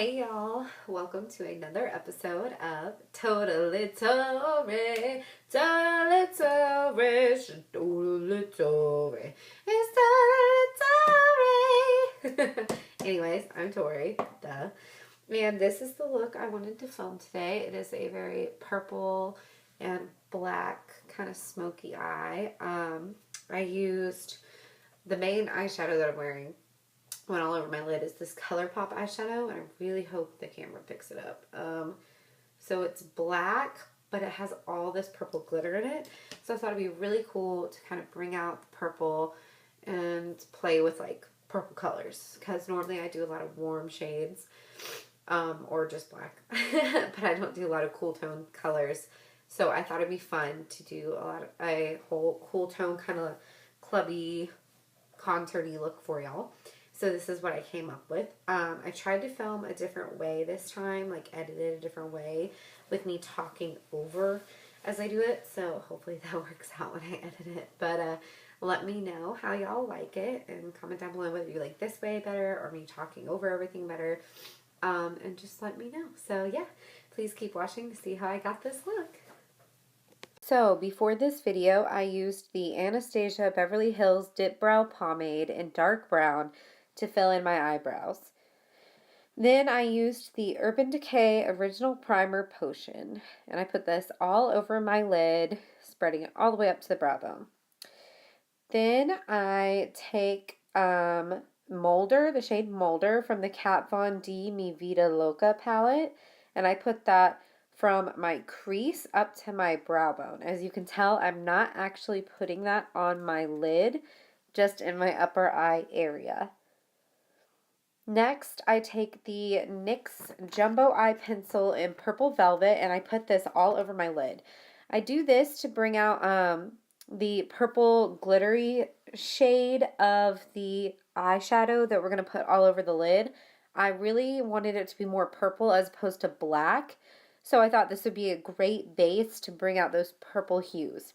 Hey y'all, welcome to another episode of Totally Tory, Totally Tory, Totally Tory, it's Totally Tory. Anyways, I'm Tori, duh. And this is the look I wanted to film today. It is a very purple and black kind of smoky eye. I used the main eyeshadow that I'm wearing. Went all over my lid is this ColorPop eyeshadow, and I really hope the camera picks it up. So it's black, but it has all this purple glitter in it. So I thought it'd be really cool to kind of bring out the purple and play with like purple colors, because normally I do a lot of warm shades or just black, but I don't do a lot of cool tone colors. So I thought it'd be fun to do a whole cool tone kind of clubby, contoury look for y'all. So this is what I came up with. I tried to film a different way this time, like edited a different way with me talking over as I do it. So hopefully that works out when I edit it. But let me know how y'all like it and comment down below whether you like this way better or me talking over everything better. And just let me know. So yeah, please keep watching to see how I got this look. So before this video, I used the Anastasia Beverly Hills Dipbrow Pomade in dark brown to fill in my eyebrows. Then I used the Urban Decay Original Primer Potion, and I put this all over my lid, spreading it all the way up to the brow bone. Then I take Moulder, the shade Moulder from the Kat Von D Mi Vida Loca palette, and I put that from my crease up to my brow bone. As you can tell, I'm not actually putting that on my lid, just in my upper eye area. Next, I take the NYX Jumbo Eye Pencil in Purple Velvet, and I put this all over my lid. I do this to bring out the purple glittery shade of the eyeshadow that we're going to put all over the lid. I really wanted it to be more purple as opposed to black, so I thought this would be a great base to bring out those purple hues.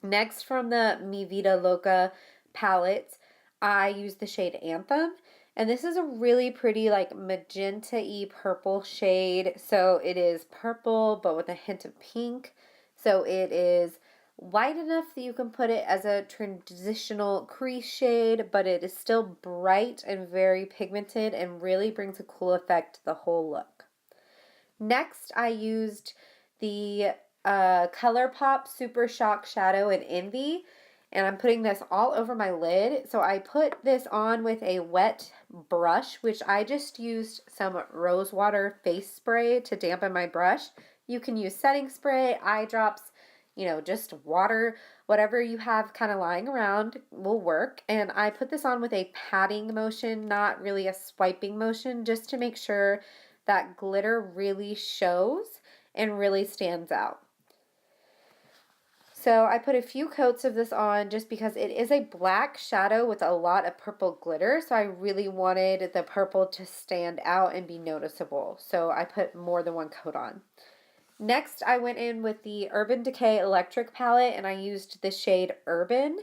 Next, from the Mi Vida Loca palette, I use the shade Anthem. And this is a really pretty like magenta-y purple shade. So it is purple but with a hint of pink. So it is light enough that you can put it as a transitional crease shade, but it is still bright and very pigmented and really brings a cool effect to the whole look. Next, I used the ColorPop Super Shock Shadow in Envy. And I'm putting this all over my lid. So I put this on with a wet brush, which I just used some rose water face spray to dampen my brush. You can use setting spray, eye drops, you know, just water, whatever you have kind of lying around will work. And I put this on with a patting motion, not really a swiping motion, just to make sure that glitter really shows and really stands out. So I put a few coats of this on just because it is a black shadow with a lot of purple glitter. So I really wanted the purple to stand out and be noticeable. So I put more than one coat on. Next, I went in with the Urban Decay Electric palette and I used the shade Urban.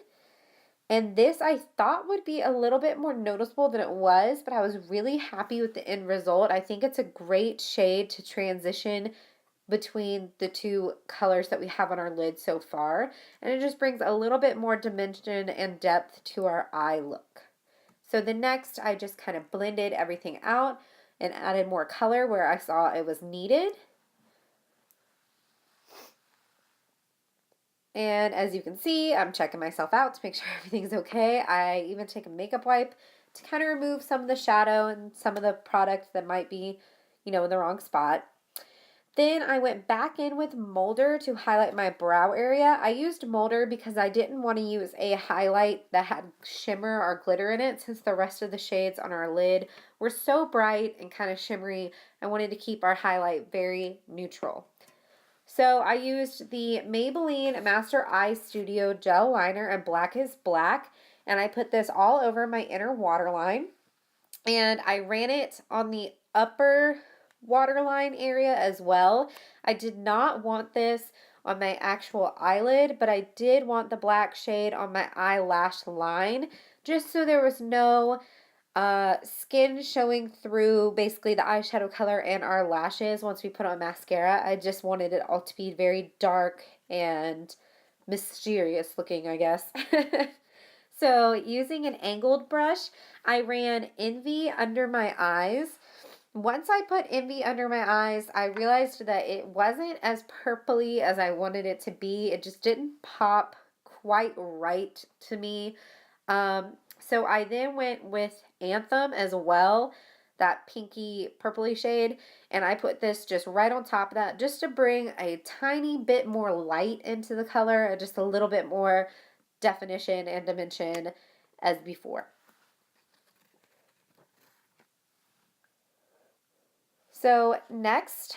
And this I thought would be a little bit more noticeable than it was, but I was really happy with the end result. I think it's a great shade to transition between the two colors that we have on our lid so far, and it just brings a little bit more dimension and depth to our eye look. So the next, I just kind of blended everything out and added more color where I saw it was needed. And as you can see, I'm checking myself out to make sure everything's okay. I even take a makeup wipe to kind of remove some of the shadow and some of the product that might be, you know, in the wrong spot. Then I went back in with Moulder to highlight my brow area. I used Moulder because I didn't want to use a highlight that had shimmer or glitter in it, since the rest of the shades on our lid were so bright and kind of shimmery. I wanted to keep our highlight very neutral. So I used the Maybelline Master Eyestudio Gel Liner in Blackest Black, and I put this all over my inner waterline. And I ran it on the upper waterline area as well. I did not want this on my actual eyelid, but I did want the black shade on my eyelash line, just so there was no skin showing through basically the eyeshadow color and our lashes once we put on mascara. I just wanted it all to be very dark and mysterious looking, I guess. So using an angled brush, I ran Envy under my eyes. Once I put Envy under my eyes, I realized that it wasn't as purpley as I wanted it to be. It just didn't pop quite right to me. So I then went with Anthem as well, that pinky purpley shade, and I put this just right on top of that just to bring a tiny bit more light into the color, just a little bit more definition and dimension as before. So next,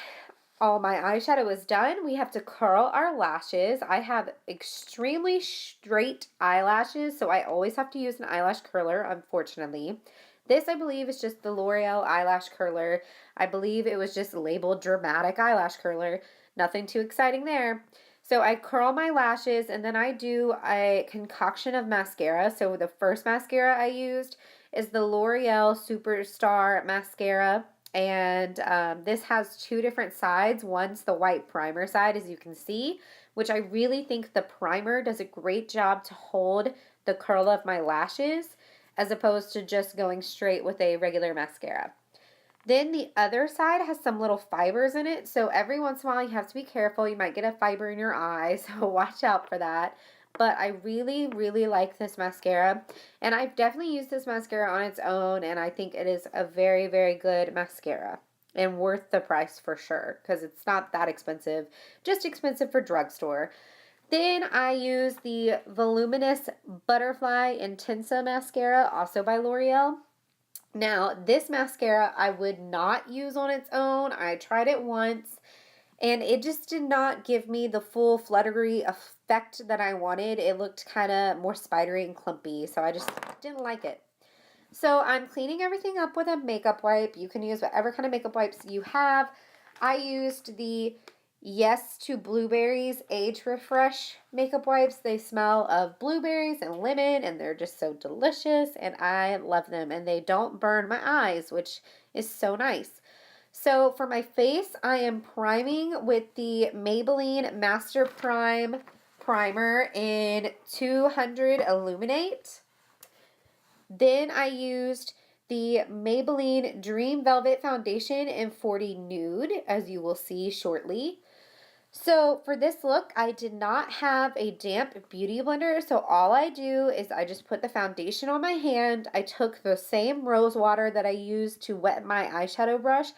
all my eyeshadow is done. We have to curl our lashes. I have extremely straight eyelashes, so I always have to use an eyelash curler, unfortunately. This, I believe, is just the L'Oreal eyelash curler. I believe it was just labeled dramatic eyelash curler. Nothing too exciting there. So I curl my lashes, and then I do a concoction of mascara. So the first mascara I used is the L'Oreal Superstar Mascara. And this has two different sides. One's the white primer side, as you can see, which I really think the primer does a great job to hold the curl of my lashes as opposed to just going straight with a regular mascara. Then the other side has some little fibers in it, so every once in a while you have to be careful. You might get a fiber in your eye, so watch out for that. But I really, really like this mascara, and I've definitely used this mascara on its own, and I think it is a very, very good mascara and worth the price for sure because it's not that expensive, just expensive for drugstore. Then I use the Voluminous Butterfly Intenza mascara, also by L'Oreal. Now, this mascara I would not use on its own. I tried it once, and it just did not give me the full fluttery effect that I wanted. It looked kind of more spidery and clumpy, so I just didn't like it. So I'm cleaning everything up with a makeup wipe. You can use whatever kind of makeup wipes you have. I used the Yes to Blueberries Age Refresh makeup wipes. They smell of blueberries and lemon, and they're just so delicious, and I love them, and they don't burn my eyes, which is so nice. So for my face, I am priming with the Maybelline Master Prime Primer in 200 Illuminate. Then I used the Maybelline Dream Velvet Foundation in 40 Nude, as you will see shortly. So for this look, I did not have a damp beauty blender, so all I do is I just put the foundation on my hand. I took the same rose water that I used to wet my eyeshadow brush.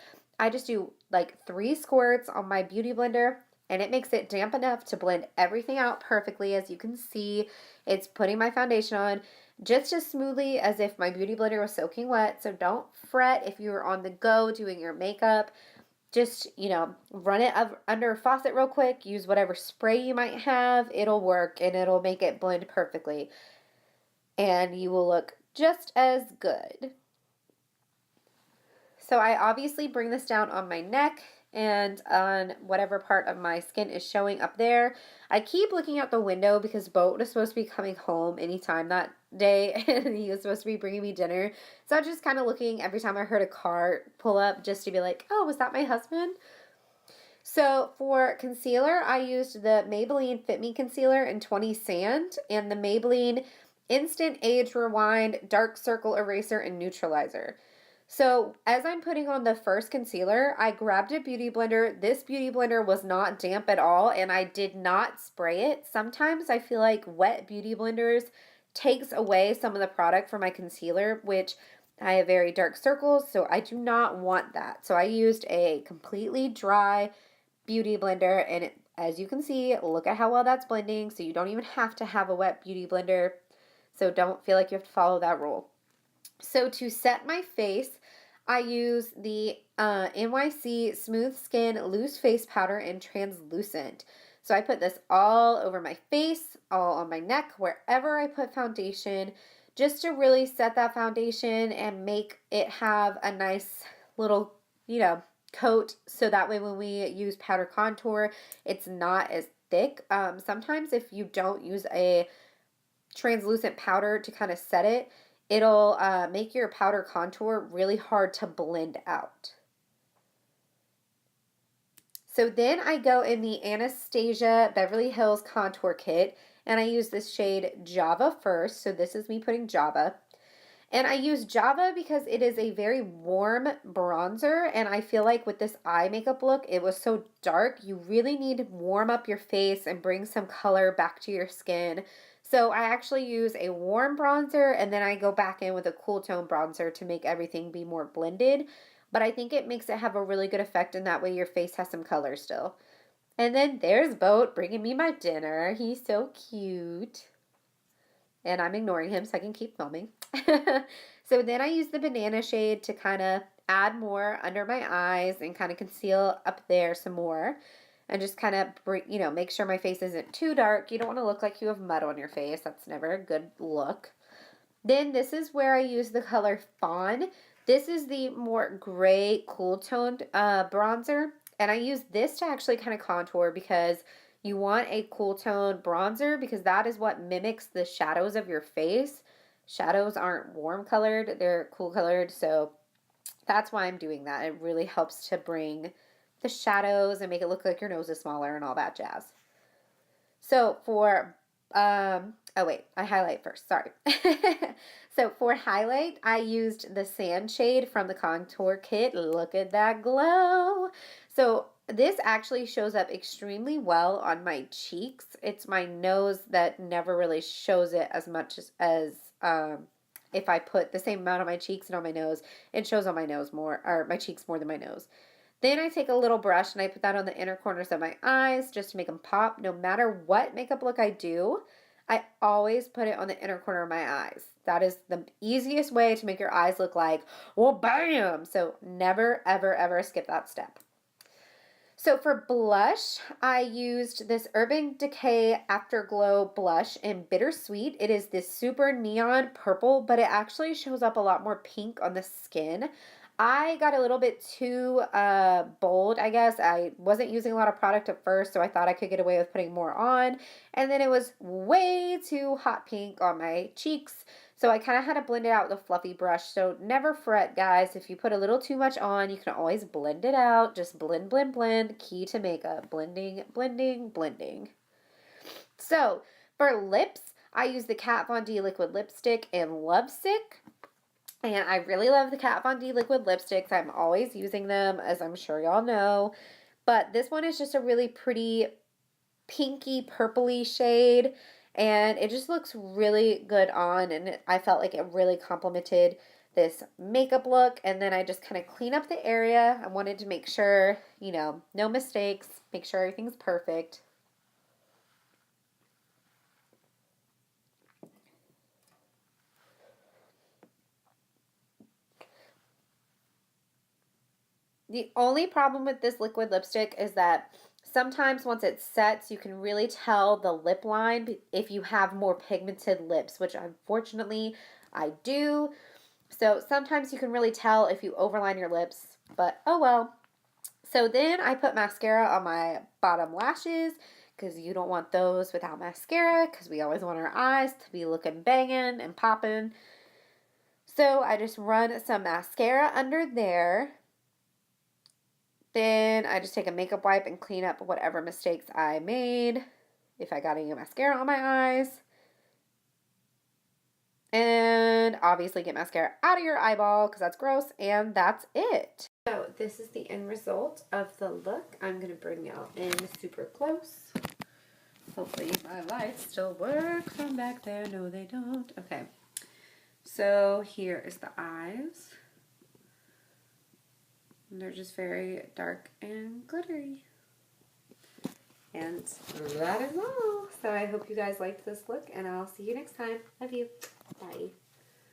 I just do like 3 squirts on my beauty blender, and it makes it damp enough to blend everything out perfectly. As you can see, it's putting my foundation on just as smoothly as if my beauty blender was soaking wet. So don't fret if you're on the go doing your makeup. Just, run it under a faucet real quick. Use whatever spray you might have. It'll work, and it'll make it blend perfectly. And you will look just as good. So I obviously bring this down on my neck and on whatever part of my skin is showing up there. I keep looking out the window because Boat is supposed to be coming home anytime that day, and he was supposed to be bringing me dinner. So I'm just kind of looking every time I heard a car pull up just to be like, oh, was that my husband? So for concealer, I used the Maybelline Fit Me Concealer in 20 Sand and the Maybelline Instant Age Rewind Dark Circle Eraser and Neutralizer. So as I'm putting on the first concealer, I grabbed a beauty blender. This beauty blender was not damp at all, and I did not spray it. Sometimes I feel like wet beauty blenders takes away some of the product from my concealer, which I have very dark circles, so I do not want that. So I used a completely dry beauty blender, and as you can see, look at how well that's blending, so you don't even have to have a wet beauty blender. So don't feel like you have to follow that rule. So to set my face, I use the NYC Smooth Skin Loose Face Powder in Translucent. So I put this all over my face, all on my neck, wherever I put foundation, just to really set that foundation and make it have a nice little, coat. So that way when we use powder contour, it's not as thick. Sometimes if you don't use a translucent powder to kind of set it, it'll make your powder contour really hard to blend out. So then I go in the Anastasia Beverly Hills Contour Kit, and I use this shade Java first. So this is me putting Java. And I use Java because it is a very warm bronzer, and I feel like with this eye makeup look, it was so dark. You really need to warm up your face and bring some color back to your skin. So I actually use a warm bronzer, and then I go back in with a cool tone bronzer to make everything be more blended. But I think it makes it have a really good effect, and that way your face has some color still. And then there's Boat bringing me my dinner. He's so cute. And I'm ignoring him so I can keep filming. So then I use the banana shade to kind of add more under my eyes and kind of conceal up there some more. And just kind of, make sure my face isn't too dark. You don't want to look like you have mud on your face. That's never a good look. Then this is where I use the color Fawn. This is the more gray, cool toned bronzer. And I use this to actually kind of contour because you want a cool toned bronzer because that is what mimics the shadows of your face. Shadows aren't warm colored, they're cool colored. So that's why I'm doing that. It really helps to bring the shadows and make it look like your nose is smaller and all that jazz. So for, oh wait, I highlight first, sorry. So for highlight, I used the Sand shade from the Contour Kit. Look at that glow. So this actually shows up extremely well on my cheeks. It's my nose that never really shows it as much as if I put the same amount on my cheeks and on my nose. It shows on my nose more, or my cheeks more than my nose. Then I take a little brush and I put that on the inner corners of my eyes just to make them pop. No matter what makeup look I do, I always put it on the inner corner of my eyes. That is the easiest way to make your eyes look like, well, bam! So never, ever, ever skip that step. So for blush, I used this Urban Decay Afterglow blush in Bittersweet. It is this super neon purple, but it actually shows up a lot more pink on the skin. I got a little bit too bold, I guess. I wasn't using a lot of product at first, so I thought I could get away with putting more on. And then it was way too hot pink on my cheeks. So I kind of had to blend it out with a fluffy brush. So never fret, guys. If you put a little too much on, you can always blend it out. Just blend, blend, blend. Key to makeup. Blending, blending, blending. So for lips, I use the Kat Von D liquid lipstick in Lovesick. And I really love the Kat Von D liquid lipsticks. I'm always using them, as I'm sure y'all know. But this one is just a really pretty pinky purpley shade. And it just looks really good on. And I felt like it really complemented this makeup look. And then I just kind of clean up the area. I wanted to make sure, no mistakes. Make sure everything's perfect. The only problem with this liquid lipstick is that sometimes once it sets, you can really tell the lip line if you have more pigmented lips, which unfortunately I do. So sometimes you can really tell if you overline your lips, but oh well. So then I put mascara on my bottom lashes because you don't want those without mascara because we always want our eyes to be looking banging and popping. So I just run some mascara under there. Then I just take a makeup wipe and clean up whatever mistakes I made. If I got any mascara on my eyes. And obviously get mascara out of your eyeball because that's gross. And that's it. So this is the end result of the look. I'm going to bring y'all in super close. Hopefully my lights still work from back there. No, they don't. Okay. So here is the eyes. And they're just very dark and glittery. And that is all. So I hope you guys liked this look, and I'll see you next time. Love you. Bye.